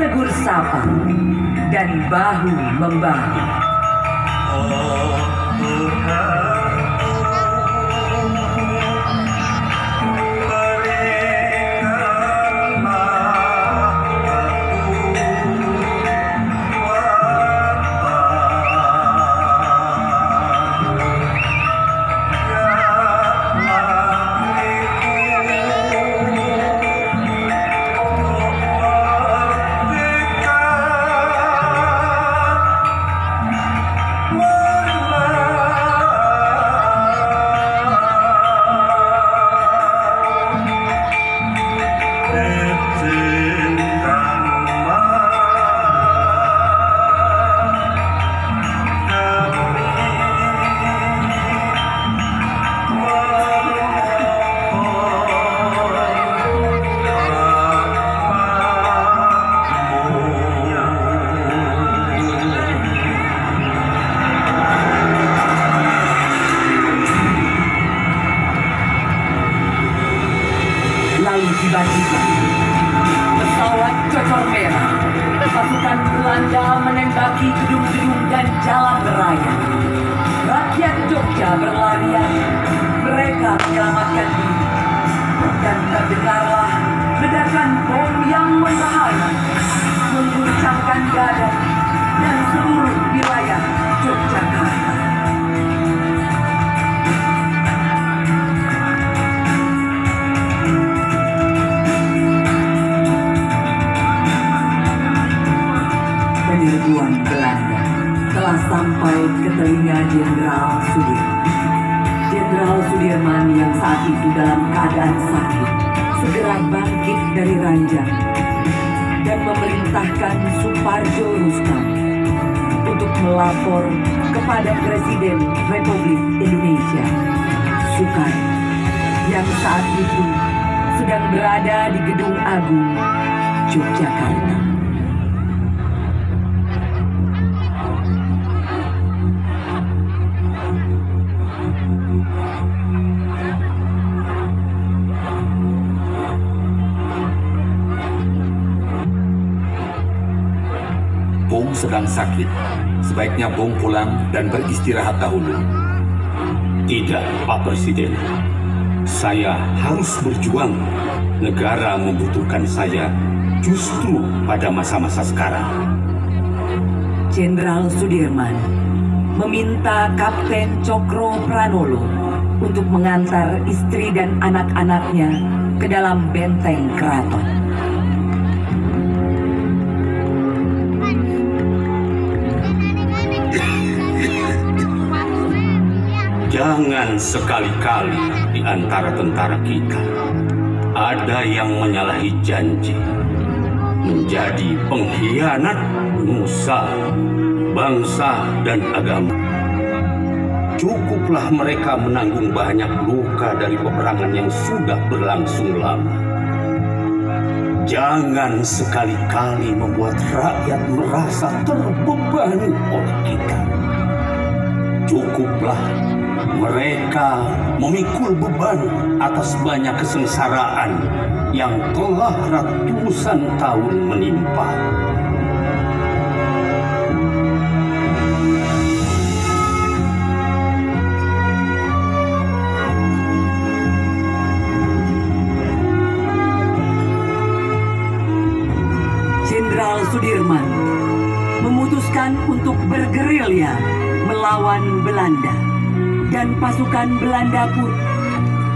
tegur sapa dan bahu-membahu. Oh Tuhan, tiba-tiba pesawat cocor merah pasukan Belanda menembaki gedung-gedung dan jalan raya. Rakyat Jogja berlarian, mereka menyelamatkan diri, dan terdengarlah ledakan bom yang berbahaya mengguncangkan dada dan seluruh wilayah Yogyakarta. Penyerbuan Belanda telah sampai ke telinga Jenderal Sudirman. Jenderal Sudirman yang saat itu dalam keadaan sakit segera bangkit dari ranjang dan memerintahkan Suparjo Rustam untuk melapor kepada Presiden Republik Indonesia Soekarno yang saat itu sedang berada di Gedung Agung Yogyakarta. Bung sedang sakit. Sebaiknya Bung pulang dan beristirahat dahulu. Tidak, Pak Presiden. Saya harus berjuang. Negara membutuhkan saya justru pada masa-masa sekarang. Jenderal Sudirman meminta Kapten Cokro Pranolo untuk mengantar istri dan anak-anaknya ke dalam benteng keraton. Jangan sekali-kali di antara tentara kita ada yang menyalahi janji, menjadi pengkhianat nusa, bangsa, dan agama. Cukuplah mereka menanggung banyak luka dari peperangan yang sudah berlangsung lama. Jangan sekali-kali membuat rakyat merasa terbebani oleh kita. Cukuplah mereka memikul beban atas banyak kesengsaraan yang telah ratusan tahun menimpa. Jenderal Sudirman memutuskan untuk bergerilya melawan Belanda. Dan pasukan Belanda pun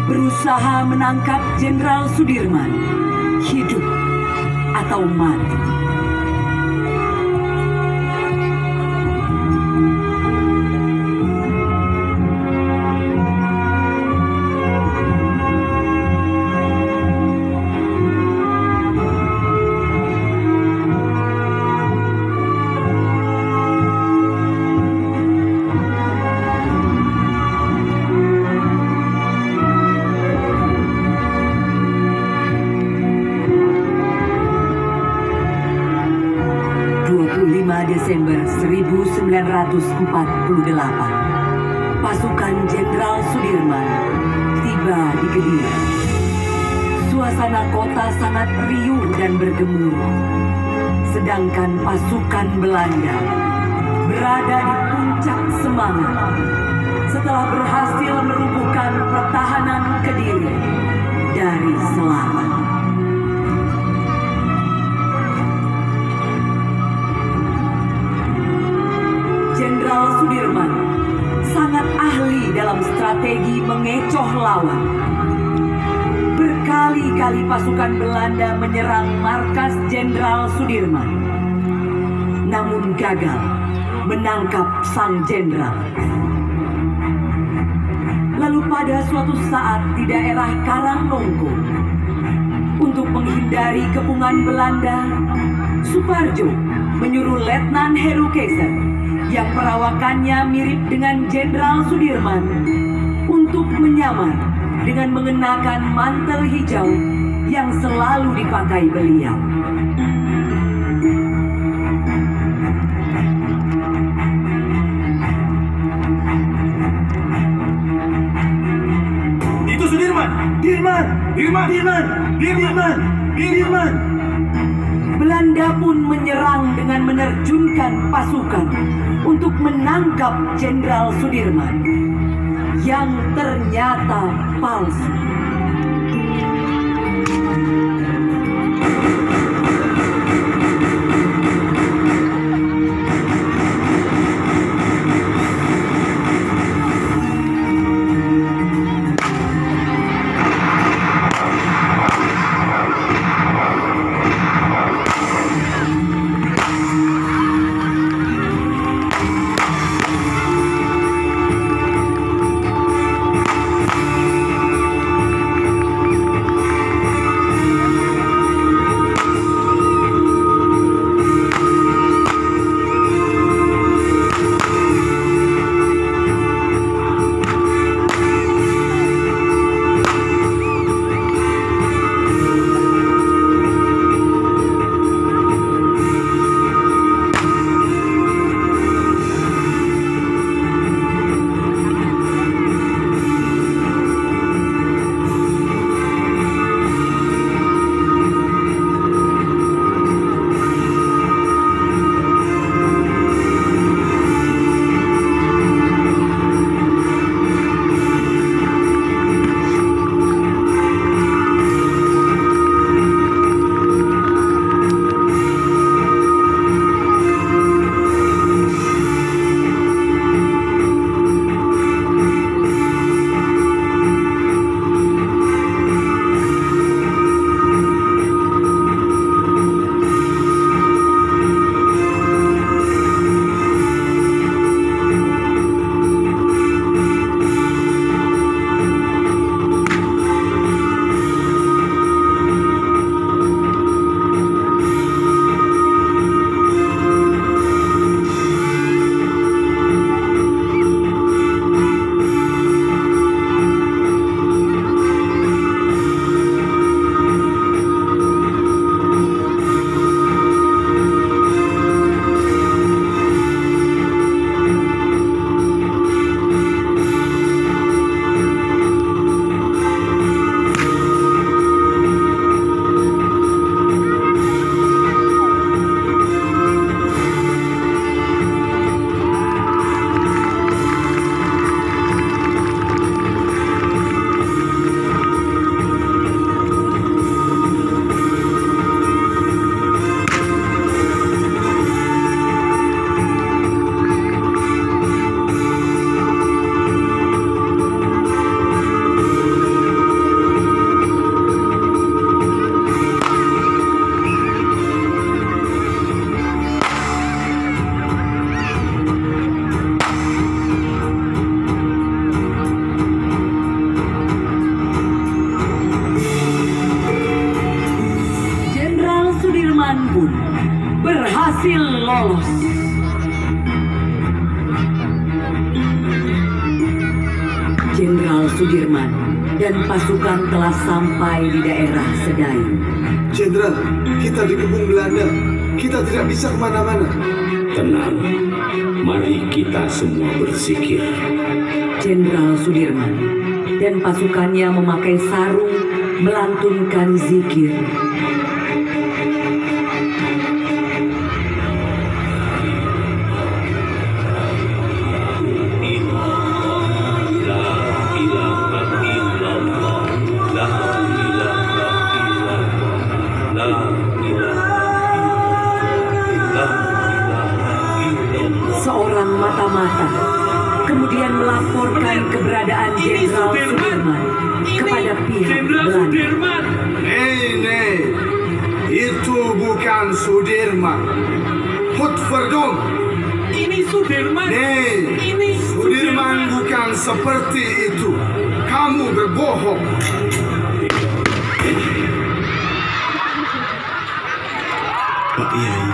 berusaha menangkap Jenderal Sudirman, hidup atau mati. Desember 1948, pasukan Jenderal Sudirman tiba di Kediri. Suasana kota sangat riuh dan bergemuruh. Sedangkan pasukan Belanda berada di puncak semangat setelah berhasil merubuhkan pertahanan Kediri dari selatan. Jenderal Sudirman sangat ahli dalam strategi mengecoh lawan. Berkali-kali pasukan Belanda menyerang markas Jenderal Sudirman, namun gagal menangkap sang jenderal. Lalu pada suatu saat di daerah Karangnongko, untuk menghindari kepungan Belanda, Suparjo menyuruh Letnan Heru Keiser yang perawakannya mirip dengan Jenderal Sudirman untuk menyamar dengan mengenakan mantel hijau yang selalu dipakai beliau. Itu Sudirman! Dirman! Dirman! Dirman! Dirman! Dirman! Belanda pun menyerang dengan menerjunkan pasukan untuk menangkap Jenderal Sudirman yang ternyata palsu. berhasil lolos. Jenderal Sudirman dan pasukan telah sampai di daerah Sedai. Jenderal, kita dikepung Belanda. Kita tidak bisa kemana-mana. Tenang, mari kita semua berzikir. Jenderal Sudirman dan pasukannya memakai sarung melantunkan zikir. mata, kemudian melaporkan keberadaan Jenderal Sudirman kepada pihak Belanda. Nei, itu bukan Sudirman. Godverdomme. Ini Sudirman. Nei, Ini Sudirman bukan seperti itu. Kamu berbohong. Pak Yai,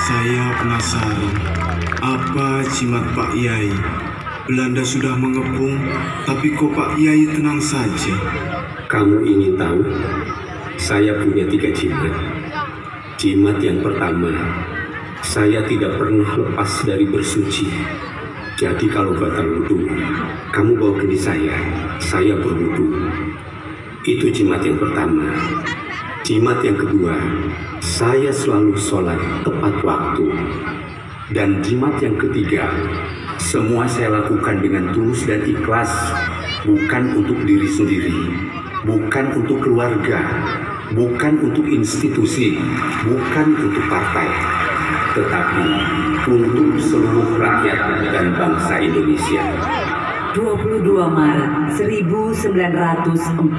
saya penasaran. Apa jimat Pak Yai? Belanda sudah mengepung, tapi kok Pak Yai tenang saja? Kamu ingin tahu? Saya punya 3 jimat. Jimat yang pertama, saya tidak pernah lepas dari bersuci. Jadi kalau batal wudhu, kamu bawa ke saya berwudhu. Itu jimat yang pertama. Jimat yang kedua, saya selalu sholat tepat waktu. Dan jimat yang ketiga, semua saya lakukan dengan tulus dan ikhlas, bukan untuk diri sendiri, bukan untuk keluarga, bukan untuk institusi, bukan untuk partai, tetapi untuk seluruh rakyat dan bangsa Indonesia. 22 Maret 1949,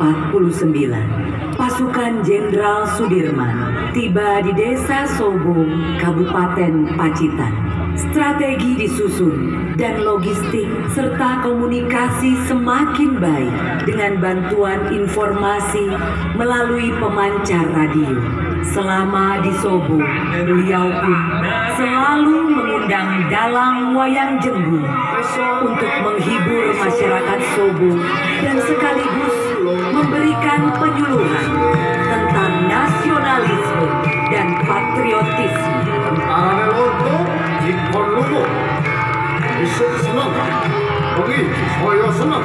pasukan Jenderal Sudirman tiba di Desa Sobong, Kabupaten Pacitan. Strategi disusun dan logistik serta komunikasi semakin baik dengan bantuan informasi melalui pemancar radio. Selama di Sobong, beliau pun selalu mengundang dalang wayang jembung untuk menghibur masyarakat Sobong dan sekaligus memberikan penyuluhan tentang nasionalisme dan patriotisme. Besok senang, bagi saya senang.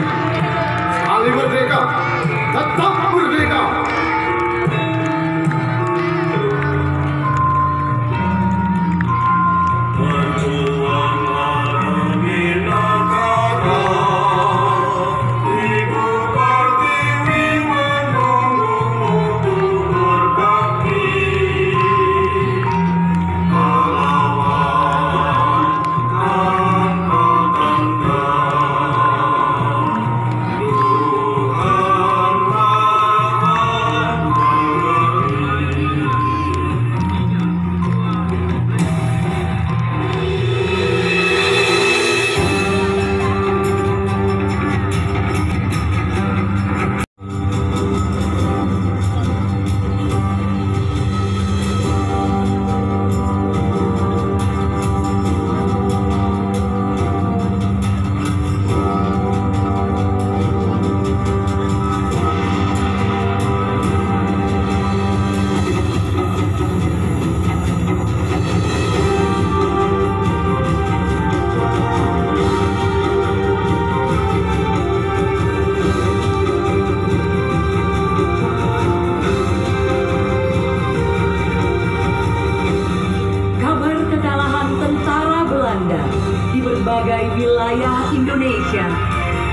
Sekali merdeka, tetap merdeka.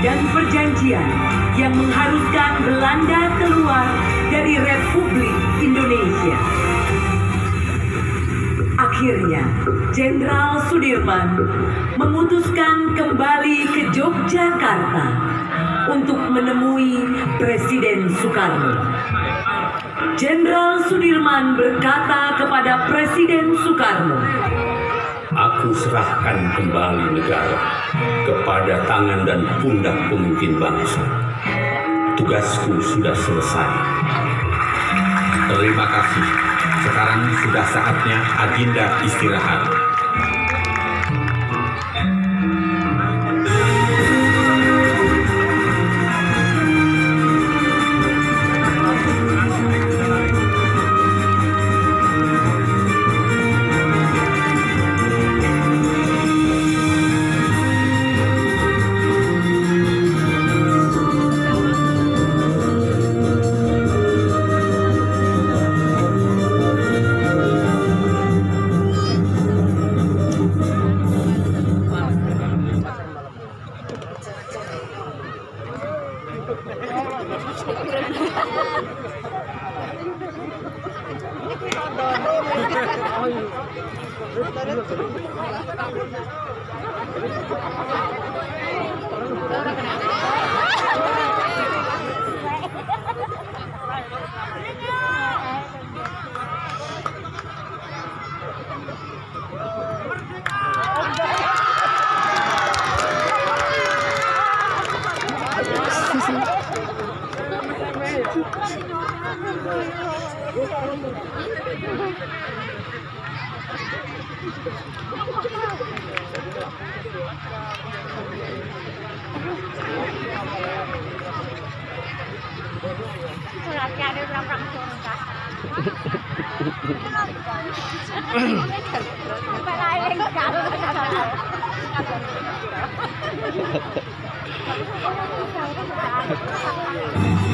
Dan perjanjian yang mengharuskan Belanda keluar dari Republik Indonesia. Akhirnya, Jenderal Sudirman memutuskan kembali ke Yogyakarta untuk menemui Presiden Soekarno. Jenderal Sudirman berkata kepada Presiden Soekarno, "Aku serahkan kembali negara kepada tangan dan pundak pemimpin bangsa. Tugasku sudah selesai." Terima kasih. Sekarang sudah saatnya Adinda istirahat. Hãy